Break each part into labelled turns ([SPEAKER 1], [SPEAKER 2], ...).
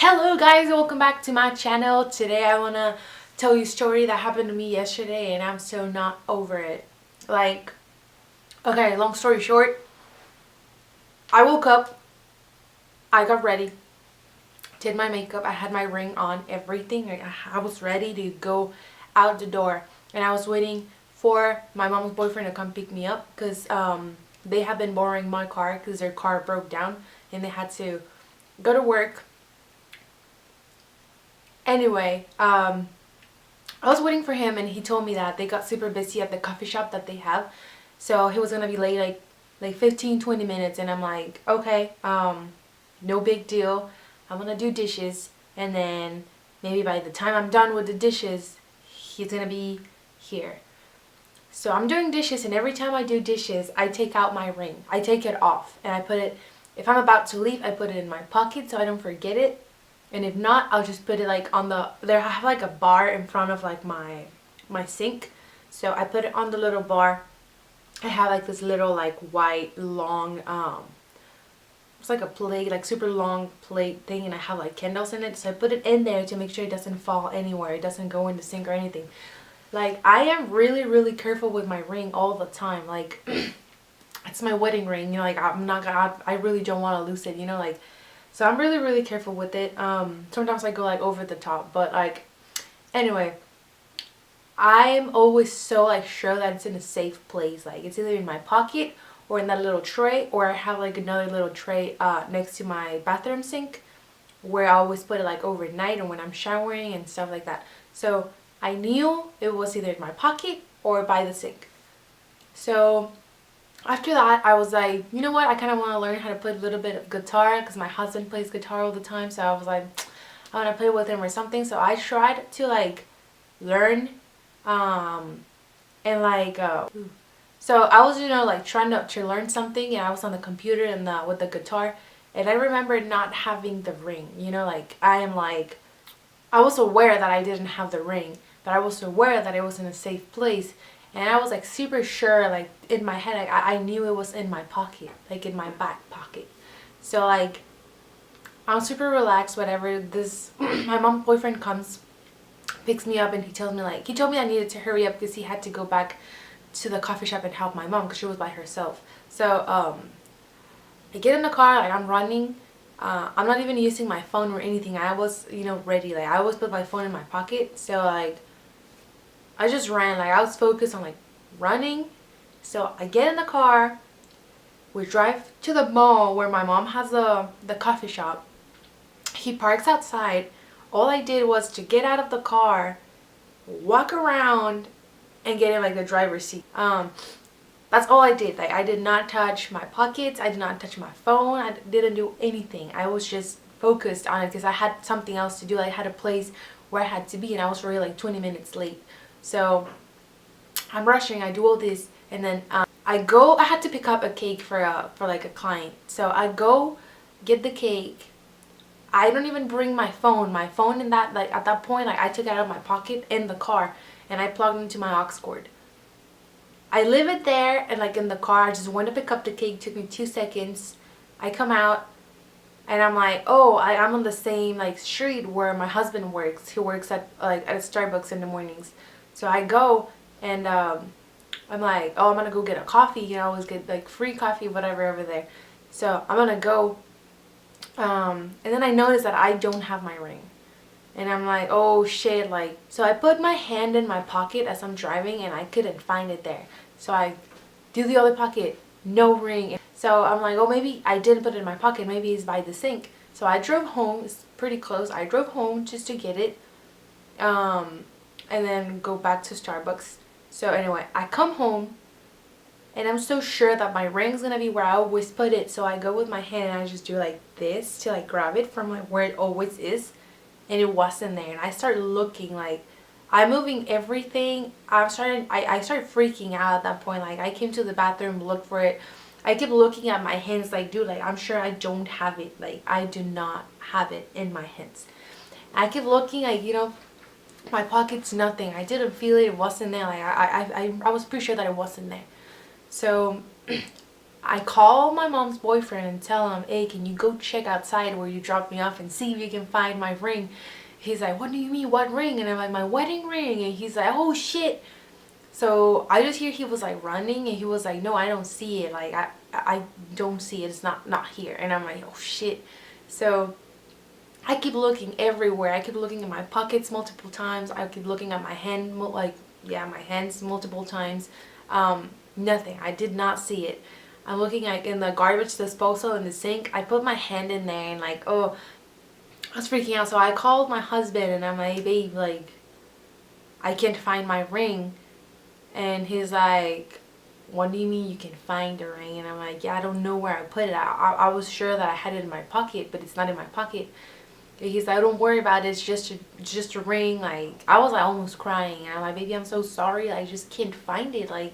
[SPEAKER 1] Hello guys, welcome back to my channel. Today I want to tell you a story that happened to me yesterday and I'm still not over it. Okay, long story short, I woke up, I got ready, did my makeup, I had my ring on, everything. I was ready to go out the door and I was waiting for my mom's boyfriend to come pick me up because they have been borrowing my car because their car broke down and they had to go to work. Anyway, I was waiting for him and he told me that they got super busy at the coffee shop that they have. So he was going to be late like 15-20 minutes and I'm like, okay, no big deal. I'm going to do dishes and then maybe by the time I'm done with the dishes, he's going to be here. So I'm doing dishes and every time I do dishes, I take out my ring. I take it off and I put it, if I'm about to leave, I put it in my pocket so I don't forget it. And if not, I'll just put it like on the, I have like a bar in front of like my sink. So I put it on the little bar. I have like this little like white long, it's like a plate, like super long plate thing. And I have like candles in it. So I put it in there to make sure it doesn't fall anywhere. It doesn't go in the sink or anything. Like I am really careful with my ring all the time. Like it's my wedding ring, you know, like I'm not gonna, I really don't want to lose it, you know, like. So I'm really careful with it. Sometimes I go like over the top, but like, anyway, I'm always so like sure that it's in a safe place. Like it's either in my pocket or in that little tray, or I have like another little tray next to my bathroom sink where I always put it like overnight or when I'm showering and stuff like that. So I knew it was either in my pocket or by the sink. So after that, I was like, you know what? I kind of want to learn how to play a little bit of guitar because my husband plays guitar all the time. So I was like, I want to play with him or something. So I tried to like learn and like so I was, you know, like trying to learn something and I was on the computer and with the guitar and I remember not having the ring, you know, like I was aware that I didn't have the ring, but I was aware that it was in a safe place. And I was like super sure, like in my head, like, I knew it was in my pocket, like in my back pocket. So like, I'm super relaxed, whatever. This, my mom's boyfriend comes, picks me up and he tells me like, he told me I needed to hurry up because he had to go back to the coffee shop and help my mom because she was by herself. So I get in the car, like I'm running. I'm not even using my phone or anything. I was, you know, ready. Like I always put my phone in my pocket. So like, I just ran, like I was focused on like running. So I get in the car, we drive to the mall where my mom has the coffee shop. He parks outside. All I did was to get out of the car, walk around and get in like the driver's seat. That's all I did. Like I did not touch my pockets, I did not touch my phone, I didn't do anything. I was just focused on it because I had something else to do. I had a place where I had to be and I was already like 20 minutes late. So I'm rushing, I do all this and then I had to pick up a cake for like a client. So I go get the cake. I don't even bring my phone. My phone in that, like at that point, like I took it out of my pocket in the car and I plugged into my aux cord. I leave it there and like in the car, I just went to pick up the cake, took me 2 seconds. I come out and I'm like, oh, I'm on the same like street where my husband works. He works at like at a Starbucks in the mornings. So I go and I'm like, oh, I'm gonna go get a coffee. You know, I always get like free coffee, whatever over there. So I'm gonna go. And then I notice that I don't have my ring. And I'm like, oh shit, like, so I put my hand in my pocket as I'm driving and I couldn't find it there. So I do the other pocket, no ring. So I'm like, oh, maybe I didn't put it in my pocket. Maybe it's by the sink. So I drove home. It's pretty close. I drove home just to get it. And then go back to Starbucks. So anyway, I come home and I'm so sure that my ring's gonna be where I always put it. So I go with my hand and I just do like this to like grab it from like where it always is. And it wasn't there. And I started looking, like I'm moving everything. I started freaking out at that point. Like I came to the bathroom, looked for it. I kept looking at my hands like, dude, like I'm sure I don't have it. Like I do not have it in my hands. I kept looking, like, you know, my pocket's nothing. I didn't feel it. It wasn't there. Like I was pretty sure that it wasn't there. So I call my mom's boyfriend and tell him, hey, can you go check outside where you dropped me off and see if you can find my ring? He's like, what do you mean, what ring? And I'm like, my wedding ring. And he's like, oh shit. So I just hear he was like running, and he was like, no, I don't see it. Like, I don't see it. It's not here. And I'm like, oh shit. So I keep looking everywhere. I keep looking in my pockets multiple times. I keep looking at my hand, my hands multiple times. Nothing. I did not see it. I'm looking like in the garbage disposal in the sink. I put my hand in there and like, oh, I was freaking out. So I called my husband and I'm like, babe, like, I can't find my ring. And he's like, what do you mean you can find the ring? And I'm like, yeah, I don't know where I put it. I was sure that I had it in my pocket, but it's not in my pocket. And he's like, don't worry about it. It's just a ring. Like, I was like almost crying. And I'm like, baby, I'm so sorry. I just can't find it. Like,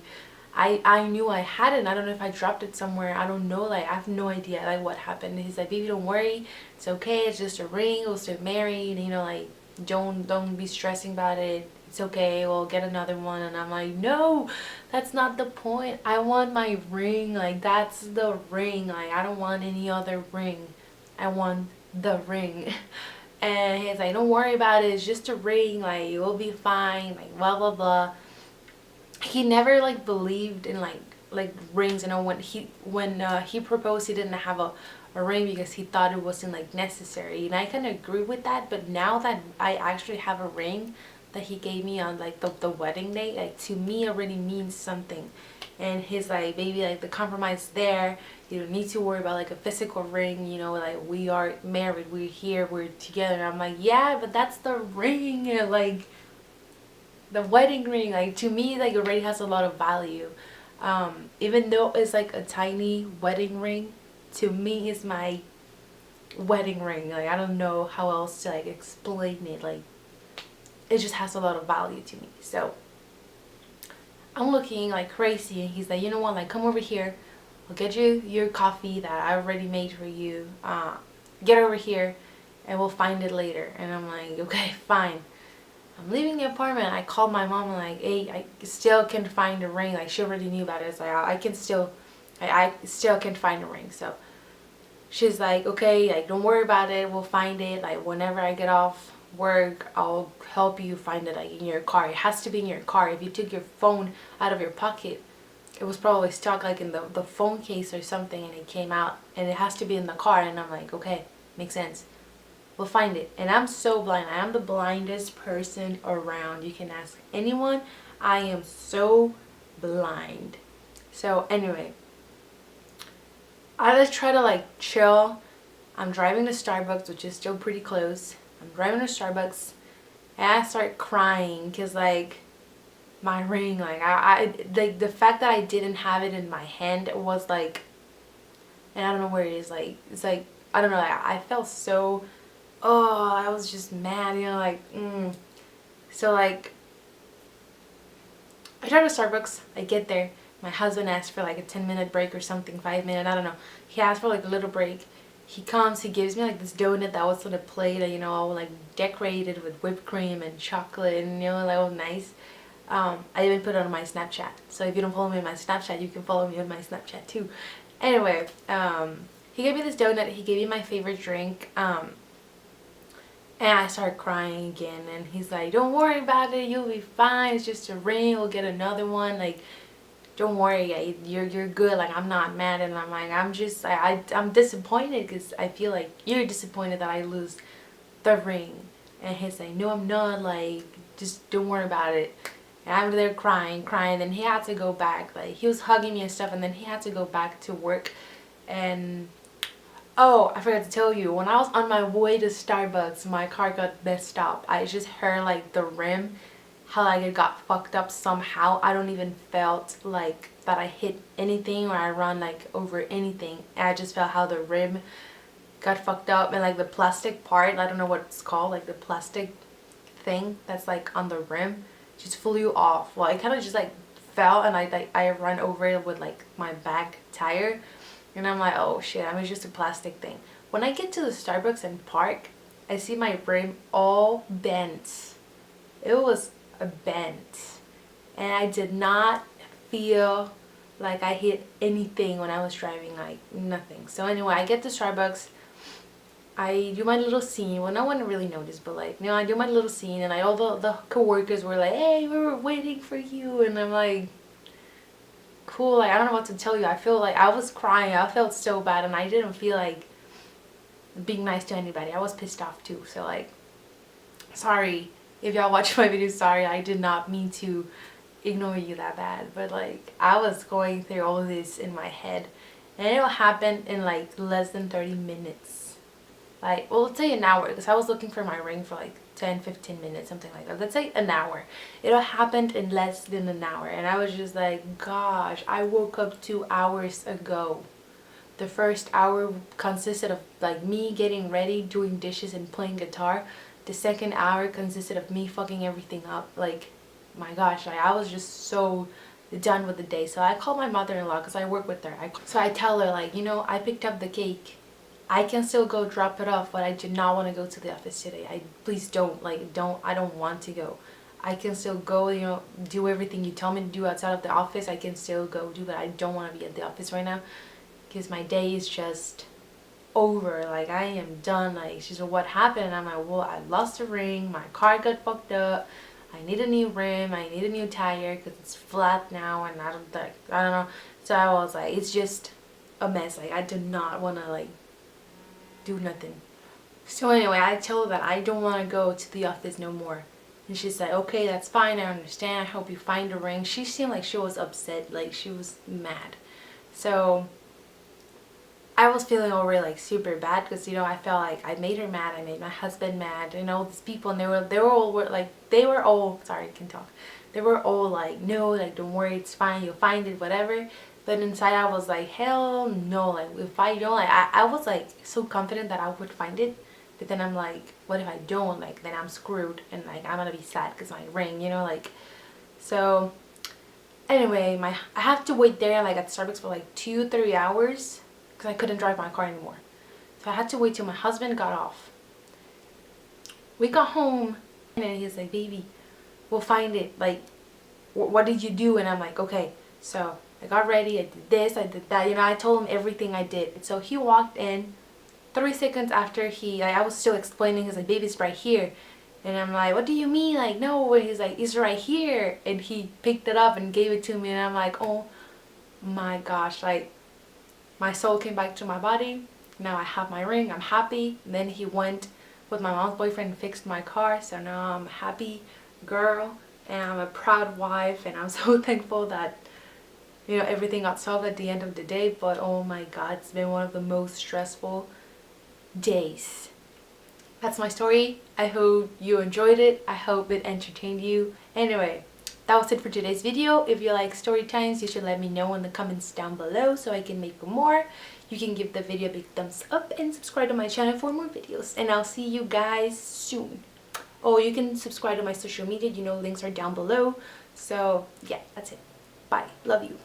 [SPEAKER 1] I knew I had it. I don't know if I dropped it somewhere. I don't know. Like, I have no idea like what happened. And he's like, baby, don't worry. It's okay. It's just a ring. We'll still married. You know, like, don't be stressing about it. It's okay, we'll get another one. And I'm like, no, that's not the point. I want my ring. Like, that's the ring. Like, I don't want any other ring. I want the ring. And he's like, don't worry about it. It's just a ring. Like, you'll be fine. Like, blah, blah, blah. He never, like, believed in, like rings. You know, when he proposed, he didn't have a ring because he thought it wasn't, like, necessary. And I kind of agree with that. But now that I actually have a ring that he gave me on like the wedding day, like, to me it really means something. And he's like, baby, like, the compromise there, you don't need to worry about like a physical ring, you know, like, we are married, we're here, we're together. And I'm like, yeah, but that's the ring. And like, the wedding ring, like, to me, like, it already has a lot of value. Even though it's like a tiny wedding ring, to me it's my wedding ring. Like, I don't know how else to like explain it. Like, it just has a lot of value to me. So I'm looking like crazy, and he's like, you know what, like, come over here, I'll get you your coffee that I already made for you. Get over here and we'll find it later. And I'm like, okay, fine. I'm leaving the apartment. I called my mom and like, hey, I still can't find a ring. Like, she already knew about it. It's like, I still can't find a ring. So she's like, okay, like, don't worry about it, we'll find it. Like, whenever I get off work, I'll help you find it, like, in your car. It has to be in your car. If you took your phone out of your pocket, it was probably stuck like in the phone case or something, and it came out, and it has to be in the car. And I'm like, okay, makes sense, we'll find it. And I'm so blind. I am the blindest person around. You can ask anyone. I am so blind. So anyway, I just try to like chill. I'm driving to Starbucks, which is still pretty close. I'm driving to Starbucks and I start crying because like my ring, like, I like the fact that I didn't have it in my hand was like, and I don't know where it is. Like, it's like, I don't know, like, I felt so, oh, I was just mad, you know, like, So like, I drive to Starbucks, I get there, my husband asked for like a 10-minute break or something, 5 minute, I don't know. He asked for like a little break. He comes, he gives me like this donut that was on a plate, you know, all like decorated with whipped cream and chocolate, and, you know, that was nice. I even put it on my Snapchat. So if you don't follow me on my Snapchat, you can follow me on my Snapchat too. Anyway, he gave me this donut, he gave me my favorite drink, and I started crying again, and he's like, don't worry about it, you'll be fine, it's just a ring, we'll get another one, like, don't worry, you're good, like, I'm not mad. And I'm like, I'm disappointed because I feel like you're disappointed that I lose the ring. And he's like, no, I'm not, like, just don't worry about it. And I'm there crying, then he had to go back, like, he was hugging me and stuff, and then he had to go back to work. And oh, I forgot to tell you, when I was on my way to Starbucks, my car got messed up. I just heard like the rim, how like it got fucked up somehow. I don't even felt like that I hit anything or I run like over anything. I just felt how the rim got fucked up, and like the plastic part, I don't know what it's called, like the plastic thing that's like on the rim just flew off. Well, it kind of just like fell, and I ran over it with like my back tire. And I'm like, oh shit, I mean, it's just a plastic thing. When I get to the Starbucks and park, I see my rim all bent. It was bent. And I did not feel like I hit anything when I was driving, like nothing. So anyway, I get to Starbucks. I do my little scene. Well, no one really noticed, but like, I do my little scene, and like all the coworkers were like, "Hey, we were waiting for you," and I'm like, "Cool." Like I don't know what to tell you. I feel like I was crying. I felt so bad, and I didn't feel like being nice to anybody. I was pissed off too. So like, sorry if y'all watch my video. Sorry, I did not mean to ignore you that bad, but like I was going through all this in my head, and it happened in like less than 30 minutes. Like, well, let's say an hour, because I was looking for my ring for like 10-15 minutes, something like that. Let's say an hour. It all happened in less than an hour, and I was just like, gosh, I woke up 2 hours ago. The first hour consisted of like me getting ready, doing dishes, and playing guitar. The second hour consisted of me fucking everything up. Like, my gosh, I was just so done with the day. So I called my mother-in-law, because I work with her. So I tell her, like, I picked up the cake. I can still go drop it off, but I do not want to go to the office today. Please don't, like, I don't want to go. I can still go, do everything you tell me to do outside of the office. I can still go do, but I don't want to be at the office right now, because my day is just over. Like, I am done. Like, she's like, what happened? And I'm like, well, I lost a ring. My car got fucked up. I need a new rim. I need a new tire because it's flat now, and I don't know. So I was like, it's just a mess. Like, I do not want to, like, do nothing. So anyway, I told her that I don't want to go to the office no more. And she said, okay, that's fine, I understand, I hope you find a ring. She seemed like she was upset, like she was mad. So I was feeling already like super bad, because I felt like I made her mad, I made my husband mad, all these people, and they were all sorry, I can talk. They were all like, no, like, don't worry, it's fine, you'll find it, whatever. But inside I was like, hell no, like, if I don't, like, I was like so confident that I would find it. But then I'm like, what if I don't? Like, then I'm screwed, and like I'm gonna be sad because my ring, like. So anyway, I have to wait there like at Starbucks for like 2-3 hours, because I couldn't drive my car anymore. So I had to wait till my husband got off. We got home, and then he's like, baby, we'll find it. Like, what did you do? And I'm like, okay. So I got ready, I did this, I did that, I told him everything I did. So he walked in. 3 seconds after I was still explaining, he's like, baby's right here. And I'm like, what do you mean? Like, no. And he's like, it's right here. And he picked it up and gave it to me, and I'm like, oh my gosh, like, my soul came back to my body. Now I have my ring, I'm happy. And then he went with my mom's boyfriend and fixed my car, so now I'm a happy girl, and I'm a proud wife, and I'm so thankful that everything got solved at the end of the day. But oh my god, it's been one of the most stressful days. That's my story. I hope you enjoyed it. I hope it entertained you. Anyway, that was it for today's video. If you like story times, you should let me know in the comments down below so I can make more. You can give the video a big thumbs up and subscribe to my channel for more videos, and I'll see you guys soon. Oh, you can subscribe to my social media, links are down below. So yeah, that's it. Bye. Love you.